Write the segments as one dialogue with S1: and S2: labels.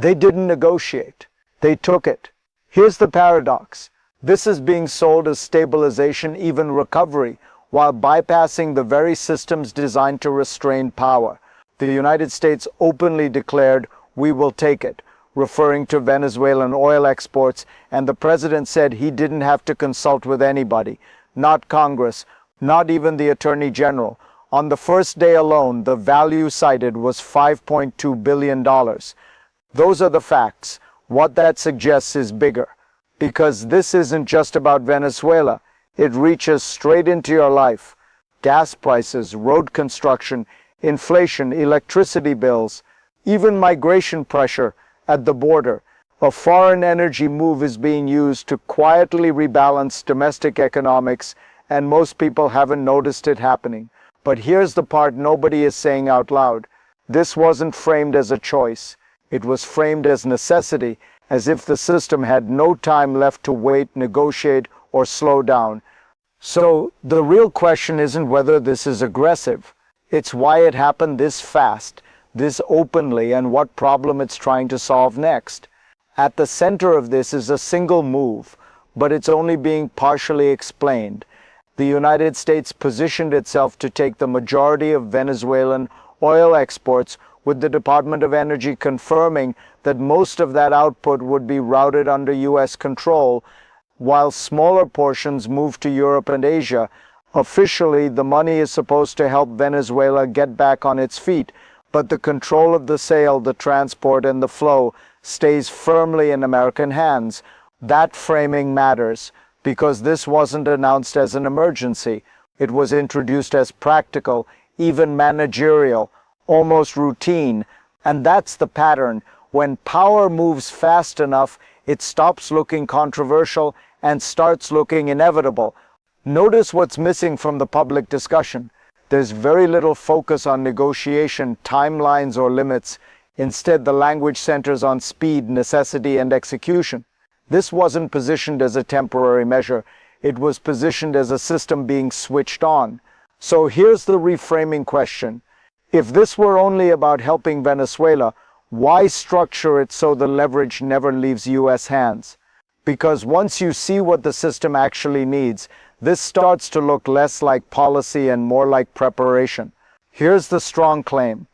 S1: They didn't negotiate. They took it. Here's the paradox. This is being sold as stabilization, even recovery, while bypassing the very systems designed to restrain power. The United States openly declared, "We will take it," referring to Venezuelan oil exports, and the president said he didn't have to consult with anybody, not Congress, not even the Attorney General. On the first day alone, the value cited was $5.2 billion. Those are the facts. What that suggests is bigger, because this isn't just about Venezuela. It reaches straight into your life. Gas prices, road construction, inflation, electricity bills, even migration pressure at the border. A foreign energy move is being used to quietly rebalance domestic economics, and most people haven't noticed it happening. But here's the part nobody is saying out loud. This wasn't framed as a choice. It was framed as necessity, as if the system had no time left to wait, negotiate, or slow down. So the real question isn't whether this is aggressive. It's why it happened this fast, this openly, and what problem it's trying to solve next. At the center of this is a single move, but it's only being partially explained. The United States positioned itself to take the majority of Venezuelan oil exports, with the Department of Energy confirming that most of that output would be routed under U.S. control, while smaller portions moved to Europe and Asia. Officially, the money is supposed to help Venezuela get back on its feet, but the control of the sale, the transport, and the flow stays firmly in American hands. That framing matters, because this wasn't announced as an emergency. It was introduced as practical, even managerial, almost routine. And that's the pattern. When power moves fast enough, it stops looking controversial and starts looking inevitable. Notice what's missing from the public discussion. There's very little focus on negotiation, timelines, or limits. Instead, the language centers on speed, necessity, and execution. This wasn't positioned as a temporary measure. It was positioned as a system being switched on. So here's the reframing question. If this were only about helping Venezuela, why structure it so the leverage never leaves U.S. hands? Because once you see what the system actually needs, this starts to look less like policy and more like preparation. Here's the strong claim.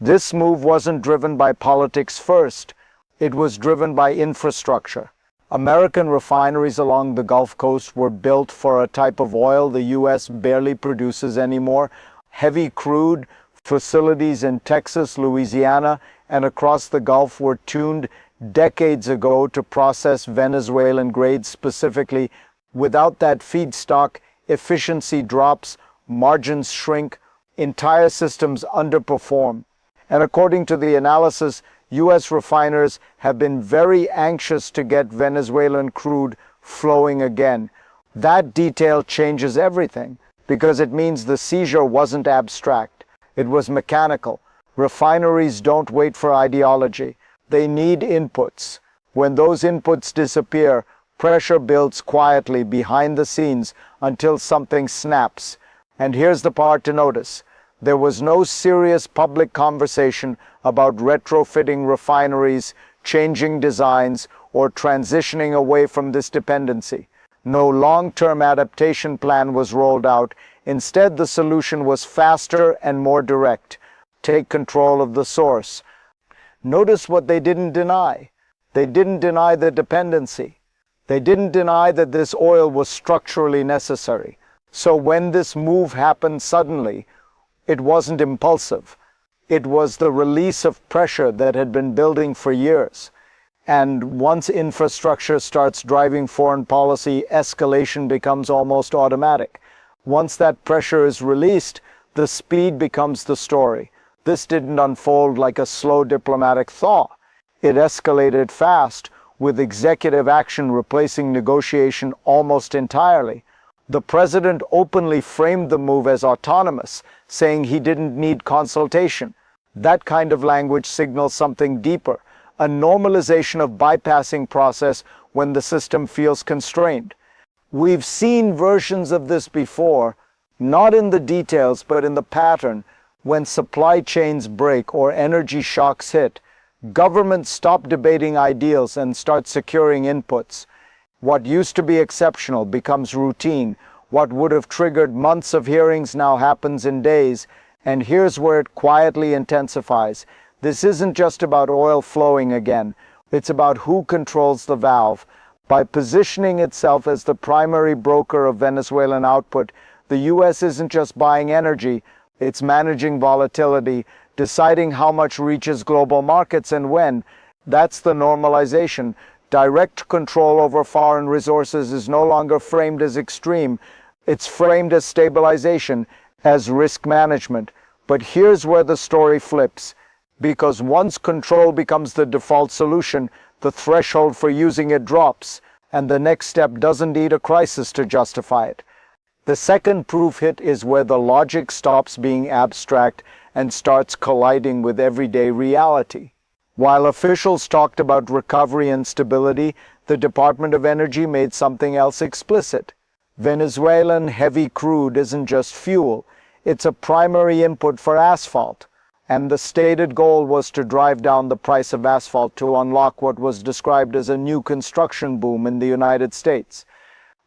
S1: This move wasn't driven by politics first. It was driven by infrastructure. American refineries along the Gulf Coast were built for a type of oil the U.S. barely produces anymore. Heavy crude. Facilities in Texas, Louisiana, and across the Gulf were tuned decades ago to process Venezuelan grades specifically. Without that feedstock, efficiency drops, margins shrink, entire systems underperform. And according to the analysis, U.S. refiners have been very anxious to get Venezuelan crude flowing again. That detail changes everything, because it means the seizure wasn't abstract. It was mechanical. Refineries don't wait for ideology. They need inputs. When those inputs disappear, pressure builds quietly behind the scenes until something snaps. And here's the part to notice. There was no serious public conversation about retrofitting refineries, changing designs, or transitioning away from this dependency. No long-term adaptation plan was rolled out. Instead, the solution was faster and more direct. Take control of the source. Notice what they didn't deny. They didn't deny the dependency. They didn't deny that this oil was structurally necessary. So when this move happened suddenly, it wasn't impulsive. It was the release of pressure that had been building for years. And once infrastructure starts driving foreign policy, escalation becomes almost automatic. Once that pressure is released, the speed becomes the story. This didn't unfold like a slow diplomatic thaw. It escalated fast, with executive action replacing negotiation almost entirely. The president openly framed the move as autonomous, saying he didn't need consultation. That kind of language signals something deeper, a normalization of bypassing process when the system feels constrained. We've seen versions of this before, not in the details, but in the pattern. When supply chains break or energy shocks hit, Governments stop debating ideals and start securing inputs. What used to be exceptional becomes routine. What would have triggered months of hearings now happens in days. And here's where it quietly intensifies. This isn't just about oil flowing again. It's about who controls the valve. By positioning itself as the primary broker of Venezuelan output, the US isn't just buying energy, it's managing volatility, deciding how much reaches global markets and when. That's the normalization. Direct control over foreign resources is no longer framed as extreme. It's framed as stabilization, as risk management. But here's where the story flips. Because once control becomes the default solution, the threshold for using it drops, and the next step doesn't need a crisis to justify it. The second proof hit is where the logic stops being abstract and starts colliding with everyday reality. While officials talked about recovery and stability, the Department of Energy made something else explicit. Venezuelan heavy crude isn't just fuel, it's a primary input for asphalt. And the stated goal was to drive down the price of asphalt to unlock what was described as a new construction boom in the United States.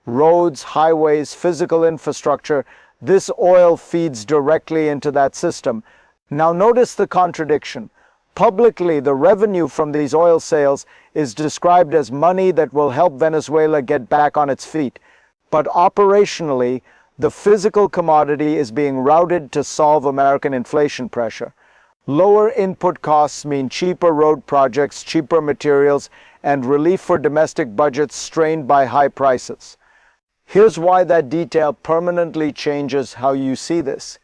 S1: Roads, highways, physical infrastructure, this oil feeds directly into that system. Now notice the contradiction. Publicly, the revenue from these oil sales is described as money that will help Venezuela get back on its feet. But operationally, the physical commodity is being routed to solve American inflation pressure. Lower input costs mean cheaper road projects, cheaper materials, and relief for domestic budgets strained by high prices. Here's why that detail permanently changes how you see this.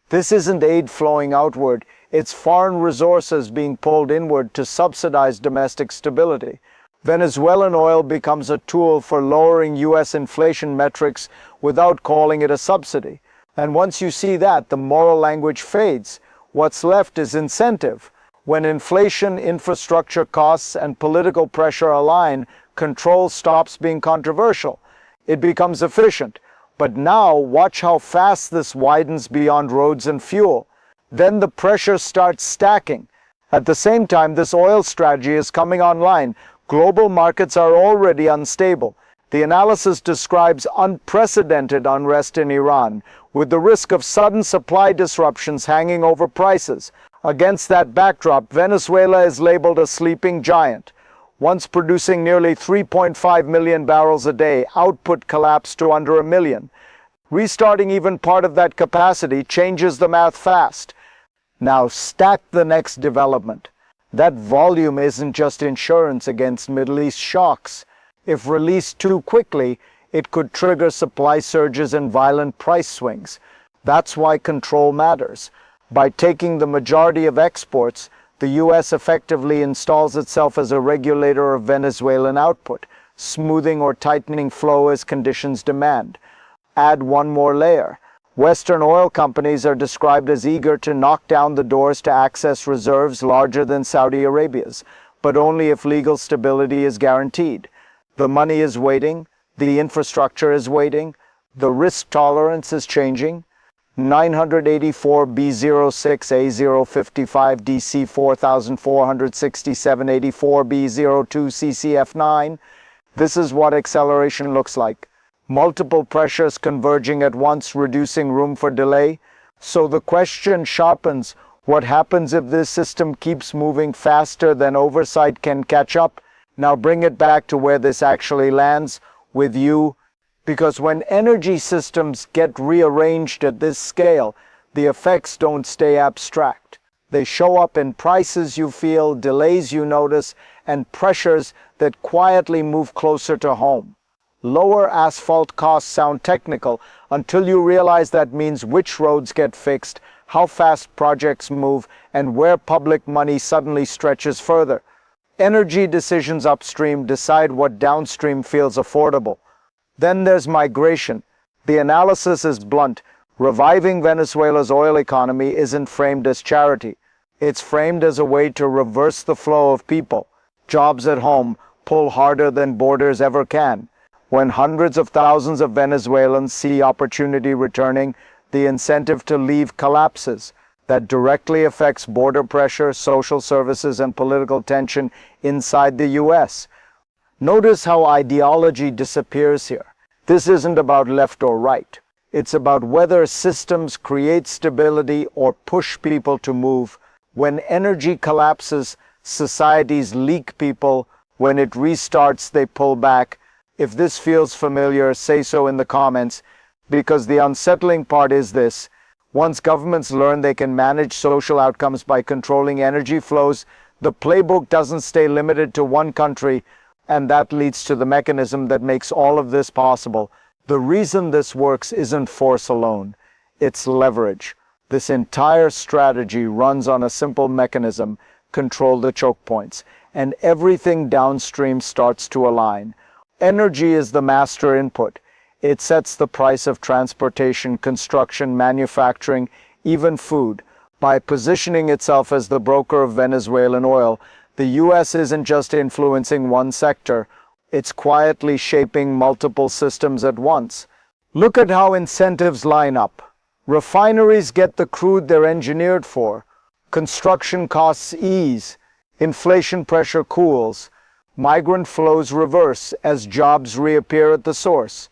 S1: This isn't aid flowing outward, it's foreign resources being pulled inward to subsidize domestic stability. Venezuelan oil becomes a tool for lowering US inflation metrics without calling it a subsidy. And once you see that, the moral language fades. What's left is incentive. When inflation, infrastructure costs, and political pressure align, control stops being controversial. It becomes efficient. But now, watch how fast this widens beyond roads and fuel. Then the pressure starts stacking. At the same time, this oil strategy is coming online. Global markets are already unstable. The analysis describes unprecedented unrest in Iran, with the risk of sudden supply disruptions hanging over prices. Against that backdrop, Venezuela is labeled a sleeping giant. Once producing nearly 3.5 million barrels a day, output collapsed to under a million. Restarting even part of that capacity changes the math fast. Now stack the next development. That volume isn't just insurance against Middle East shocks. If released too quickly, it could trigger supply surges and violent price swings. That's why control matters. By taking the majority of exports, the US effectively installs itself as a regulator of Venezuelan output, smoothing or tightening flow as conditions demand. Add one more layer. Western oil companies are described as eager to knock down the doors to access reserves larger than Saudi Arabia's, but only if legal stability is guaranteed. The money is waiting, the infrastructure is waiting, the risk tolerance is changing. 984 B06 A055 DC 4467 84 B02 CCF9. This is what acceleration looks like. Multiple pressures converging at once, reducing room for delay. So the question sharpens, what happens if this system keeps moving faster than oversight can catch up? Now bring it back to where this actually lands, with you. Because when energy systems get rearranged at this scale, the effects don't stay abstract. They show up in prices you feel, delays you notice, and pressures that quietly move closer to home. Lower asphalt costs sound technical until you realize that means which roads get fixed, how fast projects move, and where public money suddenly stretches further. Energy decisions upstream decide what downstream feels affordable. Then there's migration. The analysis is blunt. Reviving Venezuela's oil economy isn't framed as charity. It's framed as a way to reverse the flow of people. Jobs at home pull harder than borders ever can. When hundreds of thousands of Venezuelans see opportunity returning, the incentive to leave collapses. that directly affects border pressure, social services, and political tension inside the US. Notice how ideology disappears here. This isn't about left or right. It's about whether systems create stability or push people to move. When energy collapses, societies leak people. When it restarts, they pull back. If this feels familiar, say so in the comments, because the unsettling part is this. Once governments learn they can manage social outcomes by controlling energy flows, the playbook doesn't stay limited to one country, and that leads to the mechanism that makes all of this possible. The reason this works isn't force alone, it's leverage. This entire strategy runs on a simple mechanism: control the choke points, and everything downstream starts to align. Energy is the master input. It sets the price of transportation, construction, manufacturing, even food. By positioning itself as the broker of Venezuelan oil, the US isn't just influencing one sector, it's quietly shaping multiple systems at once. Look at how incentives line up. Refineries get the crude they're engineered for. Construction costs ease. Inflation pressure cools. Migrant flows reverse as jobs reappear at the source.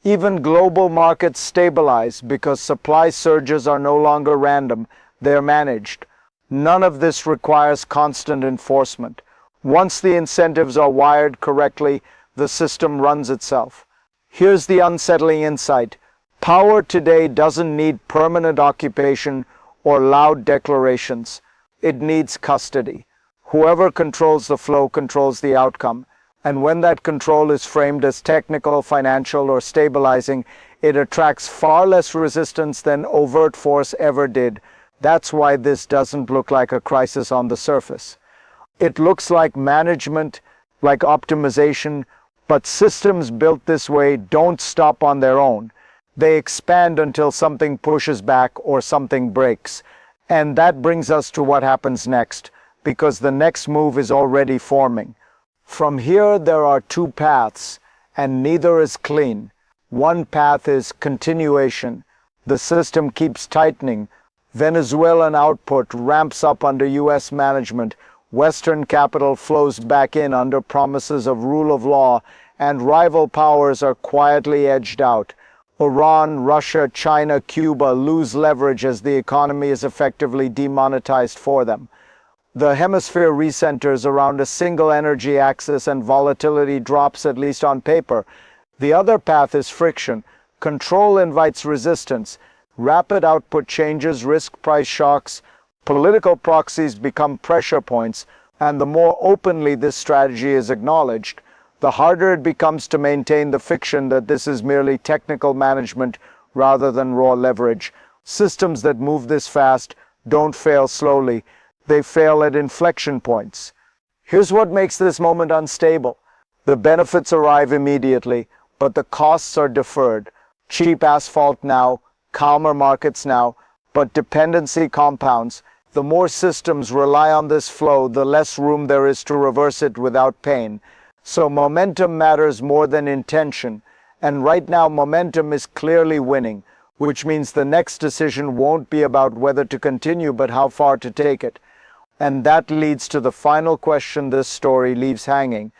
S1: Even global markets stabilize because supply surges are no longer random, they're managed. None of this requires constant enforcement. Once the incentives are wired correctly, the system runs itself. Here's the unsettling insight. Power today doesn't need permanent occupation or loud declarations. It needs custody. Whoever controls the flow controls the outcome. And when that control is framed as technical, financial, or stabilizing, it attracts far less resistance than overt force ever did. That's why this doesn't look like a crisis on the surface. It looks like management, like optimization, but systems built this way don't stop on their own. They expand until something pushes back or something breaks. And that brings us to what happens next, because the next move is already forming. From here, there are two paths, and neither is clean. One path is continuation. The system keeps tightening. Venezuelan output ramps up under US management. Western capital flows back in under promises of rule of law, and rival powers are quietly edged out. Iran, Russia, China, Cuba lose leverage as the economy is effectively demonetized for them. The hemisphere recenters around a single energy axis and volatility drops, at least on paper. The other path is friction. Control invites resistance. Rapid output changes risk price shocks. Political proxies become pressure points. And the more openly this strategy is acknowledged, the harder it becomes to maintain the fiction that this is merely technical management rather than raw leverage. Systems that move this fast don't fail slowly. They fail at inflection points. Here's what makes this moment unstable. The benefits arrive immediately, but the costs are deferred. Cheap asphalt now, calmer markets now, but dependency compounds. The more systems rely on this flow, the less room there is to reverse it without pain. So momentum matters more than intention. And right now, momentum is clearly winning, which means the next decision won't be about whether to continue, but how far to take it. And that leads to the final question this story leaves hanging.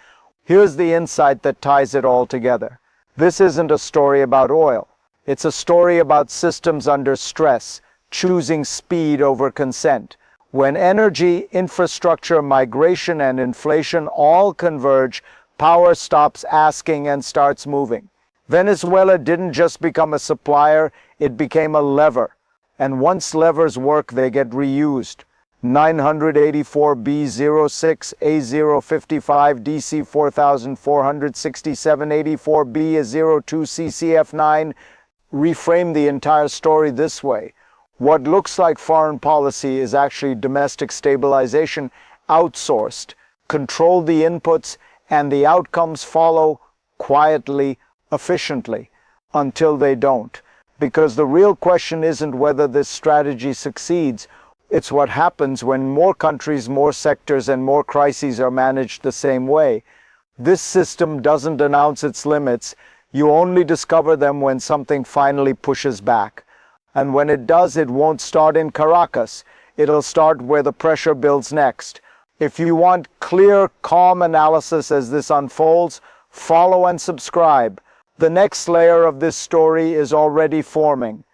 S1: Here's the insight that ties it all together. This isn't a story about oil. It's a story about systems under stress, choosing speed over consent. When energy, infrastructure, migration, and inflation all converge, power stops asking and starts moving. Venezuela didn't just become a supplier, it became a lever. And once levers work, they get reused. 984B06 A055 DC 446784B is 02 CCF9. Reframe the entire story this way. What looks like foreign policy is actually domestic stabilization outsourced. Control the inputs and the outcomes follow quietly, efficiently, until they don't. Because the real question isn't whether this strategy succeeds. It's what happens when more countries, more sectors, and more crises are managed the same way. This system doesn't announce its limits. You only discover them when something finally pushes back. And when it does, it won't start in Caracas. It'll start where the pressure builds next. If you want clear, calm analysis as this unfolds, follow and subscribe. The next layer of this story is already forming.